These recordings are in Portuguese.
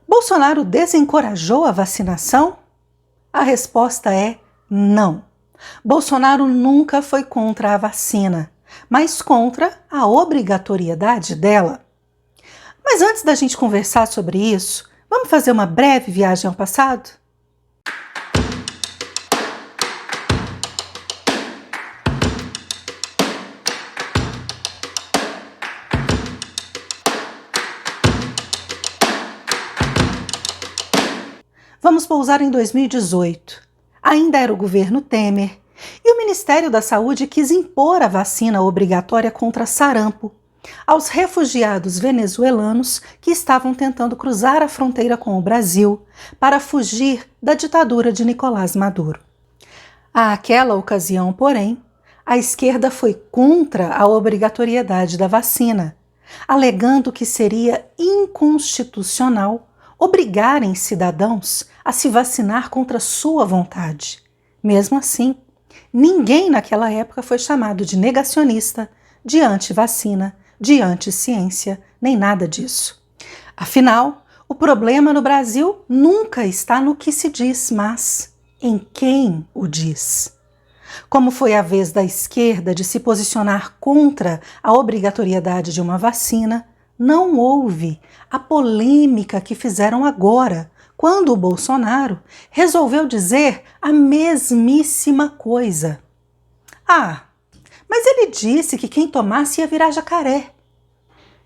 Bolsonaro desencorajou a vacinação? A resposta é não. Bolsonaro nunca foi contra a vacina, mas contra a obrigatoriedade dela. Mas antes da gente conversar sobre isso, vamos fazer uma breve viagem ao passado? Vamos pousar em 2018. Ainda era o governo Temer e o Ministério da Saúde quis impor a vacina obrigatória contra sarampo aos refugiados venezuelanos que estavam tentando cruzar a fronteira com o Brasil para fugir da ditadura de Nicolás Maduro. Àquela ocasião, porém, a esquerda foi contra a obrigatoriedade da vacina, alegando que seria inconstitucional obrigarem cidadãos a se vacinar contra sua vontade. Mesmo assim, ninguém naquela época foi chamado de negacionista, de anti-vacina, de anti-ciência, nem nada disso. Afinal, o problema no Brasil nunca está no que se diz, mas em quem o diz. Como foi a vez da esquerda de se posicionar contra a obrigatoriedade de uma vacina, não houve a polêmica que fizeram agora, quando o Bolsonaro resolveu dizer a mesmíssima coisa. Mas ele disse que quem tomasse ia virar jacaré.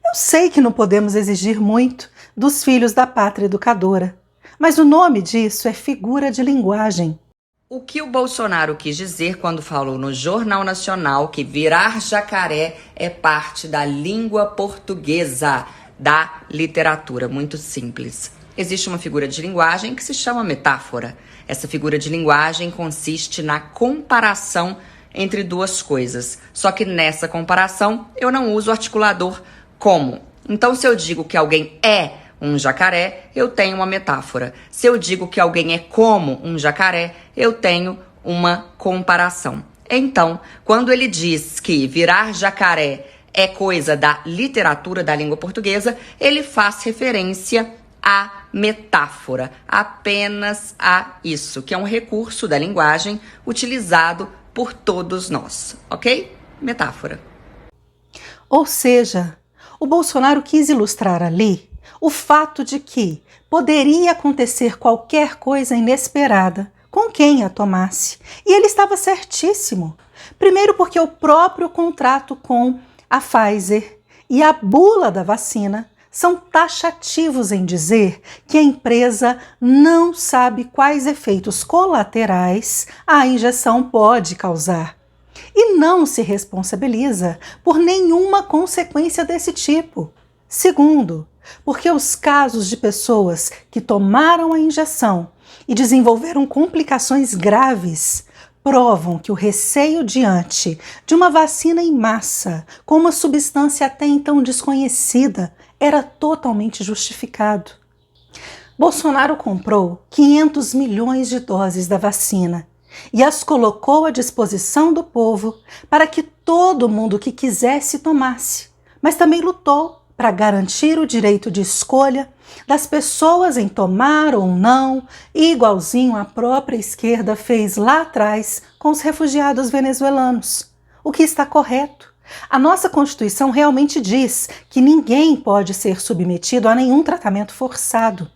Eu sei que não podemos exigir muito dos filhos da pátria educadora, mas o nome disso é figura de linguagem. O que o Bolsonaro quis dizer quando falou no Jornal Nacional que virar jacaré é parte da língua portuguesa, da literatura, muito simples. Existe uma figura de linguagem que se chama metáfora. Essa figura de linguagem consiste na comparação entre duas coisas. Só que nessa comparação eu não uso o articulador como. Então, se eu digo que alguém é um jacaré, eu tenho uma metáfora. Se eu digo que alguém é como um jacaré, eu tenho uma comparação. Então, quando ele diz que virar jacaré é coisa da literatura da língua portuguesa, ele faz referência à metáfora, apenas a isso, que é um recurso da linguagem utilizado por todos nós, ok? Metáfora. Ou seja, o Bolsonaro quis ilustrar ali o fato de que poderia acontecer qualquer coisa inesperada com quem a tomasse. E ele estava certíssimo. Primeiro porque o próprio contrato com a Pfizer e a bula da vacina são taxativos em dizer que a empresa não sabe quais efeitos colaterais a injeção pode causar e não se responsabiliza por nenhuma consequência desse tipo. Segundo, porque os casos de pessoas que tomaram a injeção e desenvolveram complicações graves provam que o receio diante de uma vacina em massa com uma substância até então desconhecida era totalmente justificado. Bolsonaro comprou 500 milhões de doses da vacina e as colocou à disposição do povo para que todo mundo que quisesse tomasse, mas também lutou para garantir o direito de escolha das pessoas em tomar ou não, igualzinho a própria esquerda fez lá atrás com os refugiados venezuelanos. O que está correto. A nossa Constituição realmente diz que ninguém pode ser submetido a nenhum tratamento forçado.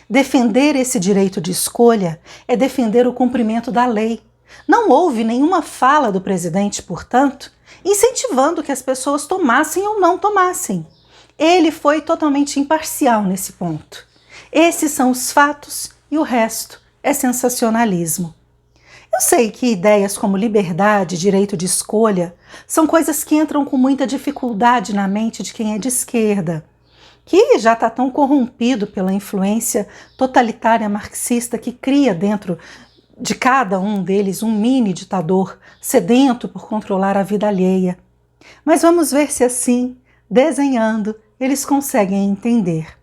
Defender esse direito de escolha é defender o cumprimento da lei. Não houve nenhuma fala do presidente, portanto, incentivando que as pessoas tomassem ou não tomassem. Ele foi totalmente imparcial nesse ponto. Esses são os fatos e o resto é sensacionalismo. Eu sei que ideias como liberdade, direito de escolha, são coisas que entram com muita dificuldade na mente de quem é de esquerda, que já está tão corrompido pela influência totalitária marxista que cria dentro de cada um deles um mini ditador sedento por controlar a vida alheia. Mas vamos ver se assim, desenhando, eles conseguem entender.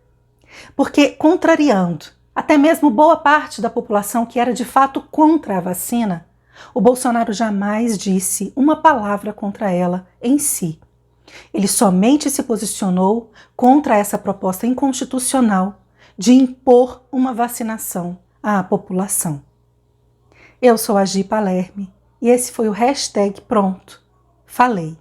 Porque, contrariando até mesmo boa parte da população que era de fato contra a vacina, o Bolsonaro jamais disse uma palavra contra ela em si. Ele somente se posicionou contra essa proposta inconstitucional, de impor uma vacinação à população. Eu sou a Gi Palerme e esse foi o hashtag Pronto, Falei.